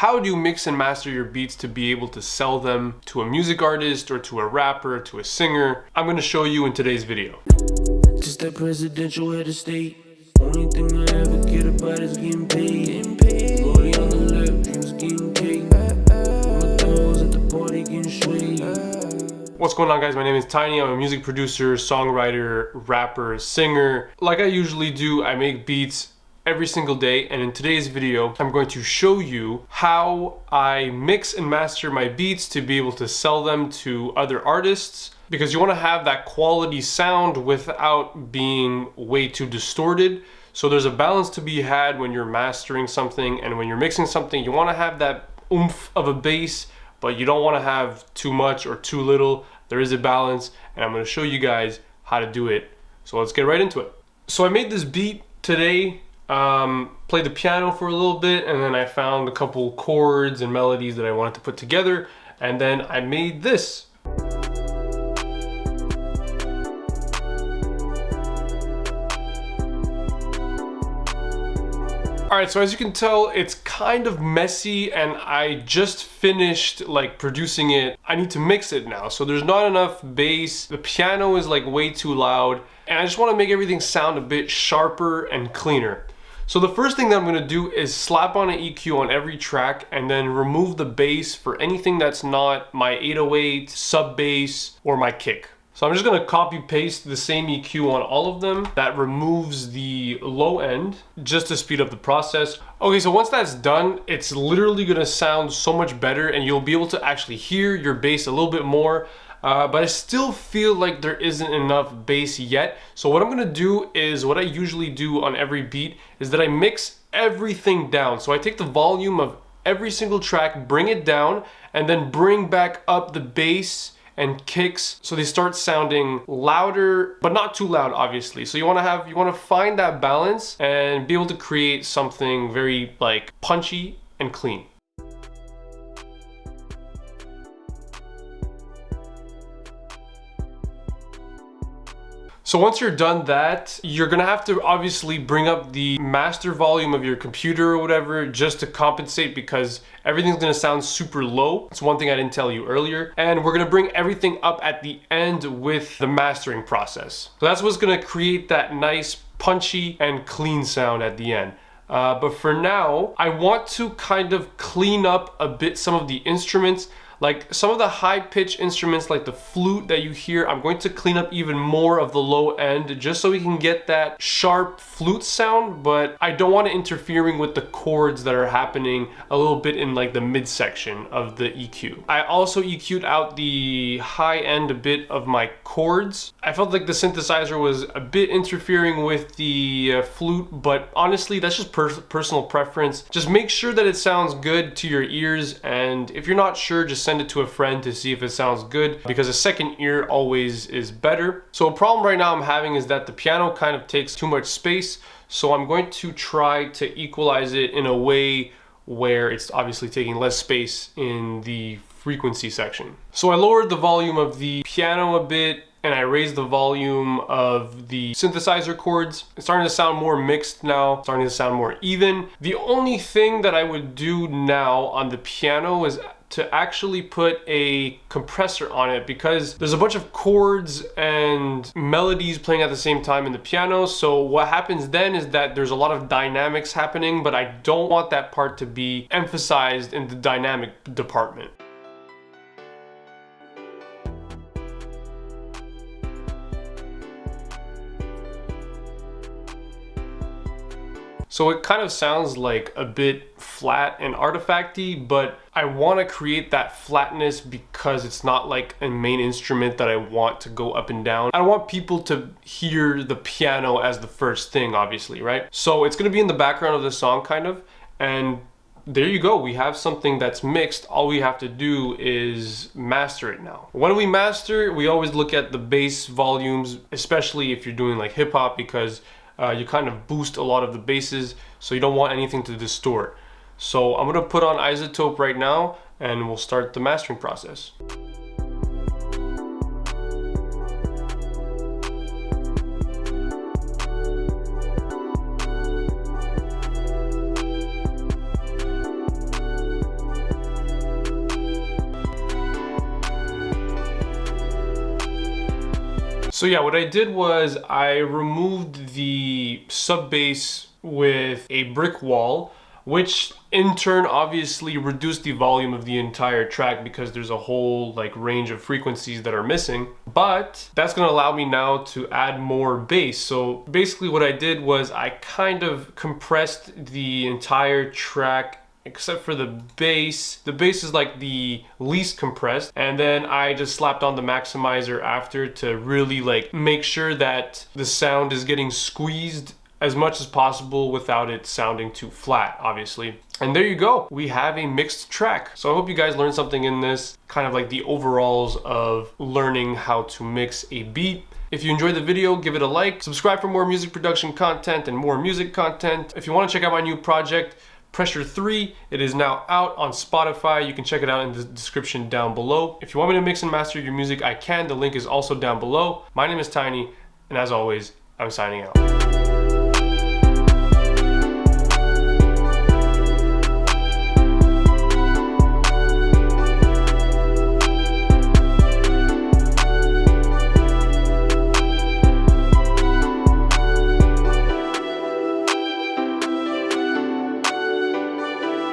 how do you mix and master your beats to be able to sell them to a music artist or to a rapper, to a singer? I'm going to show you in today's video. Just that presidential head of state. Only thing I ever care about is getting paid. Rollie on the left, dreams getting cake. My toes at the party getting swayed. What's going on, guys? My name is Tiny. I'm a music producer, songwriter, rapper, singer. Like I usually do, I make beats every single day, and in today's video I'm going to show you how I mix and master my beats to be able to sell them to other artists, because you want to have that quality sound without being way too distorted. So there's a balance to be had when you're mastering something, and when you're mixing something you want to have that oomph of a bass, but you don't want to have too much or too little. There is a balance, and I'm going to show you guys how to do it. So let's get right into it. So I made this beat today, played the piano for a little bit, and then I found a couple chords and melodies that I wanted to put together, and then I made this. Alright, so as you can tell, it's kind of messy, and I just finished like producing it. I need to mix it now, so there's not enough bass. The piano is like way too loud, and I just want to make everything sound a bit sharper and cleaner. So the first thing that I'm going to do is slap on an EQ on every track and then remove the bass for anything that's not my 808, sub bass, or my kick. So I'm just going to copy paste the same EQ on all of them. That removes the low end just to speed up the process. Okay, so once that's done, it's literally going to sound so much better, and you'll be able to actually hear your bass a little bit more. But I still feel like there isn't enough bass yet. So what I'm gonna do is what I usually do on every beat is that I mix everything down. So I take the volume of every single track, bring it down, and then bring back up the bass and kicks so they start sounding louder, but not too loud, obviously. So you wanna find that balance and be able to create something very like punchy and clean. So once you're done that, you're gonna have to obviously bring up the master volume of your computer or whatever just to compensate, because everything's gonna sound super low. It's one thing I didn't tell you earlier. And we're gonna bring everything up at the end with the mastering process. So that's what's gonna create that nice punchy and clean sound at the end. But for now, I want to kind of clean up a bit some of the instruments. Like some of the high-pitched instruments like the flute that you hear, I'm going to clean up even more of the low end just so we can get that sharp flute sound, but I don't want it interfering with the chords that are happening a little bit in like the midsection of the EQ. I also EQ'd out the high end a bit of my chords. I felt like the synthesizer was a bit interfering with the flute, but honestly, that's just personal preference. Just make sure that it sounds good to your ears, and if you're not sure, just send it to a friend to see if it sounds good, because a second ear always is better. So a problem right now I'm having is that the piano kind of takes too much space, so I'm going to try to equalize it in a way where it's obviously taking less space in the frequency section. So I lowered the volume of the piano a bit, and I raised the volume of the synthesizer chords. It's starting to sound more mixed now, starting to sound more even. The only thing that I would do now on the piano is to actually put a compressor on it, because there's a bunch of chords and melodies playing at the same time in the piano. So what happens then is that there's a lot of dynamics happening, but I don't want that part to be emphasized in the dynamic department. So it kind of sounds like a bit flat and artifacty, but I want to create that flatness because it's not like a main instrument that I want to go up and down. I don't want people to hear the piano as the first thing, obviously, right? So it's going to be in the background of the song kind of, and there you go. We have something that's mixed. All we have to do is master it now. When we master, we always look at the bass volumes, especially if you're doing like hip hop, because you kind of boost a lot of the basses, so you don't want anything to distort. So I'm gonna put on isotope right now, and we'll start the mastering process. So yeah, what I did was I removed the sub bass with a brick wall, which in turn obviously reduced the volume of the entire track because there's a whole like range of frequencies that are missing. But that's gonna allow me now to add more bass. So basically what I did was I kind of compressed the entire track except for the bass. The bass is like the least compressed, and then I just slapped on the maximizer after to really like make sure that the sound is getting squeezed as much as possible without it sounding too flat, obviously. And there you go, we have a mixed track. So I hope you guys learned something in this, kind of like the overalls of learning how to mix a beat. If you enjoyed the video, give it a like, subscribe for more music production content and more music content. If you want to check out my new project, Pressure 3, it is now out on Spotify. You can check it out in the description down below. If you want me to mix and master your music, I can. The link is also down below. My name is Tiny, and as always, I'm signing out.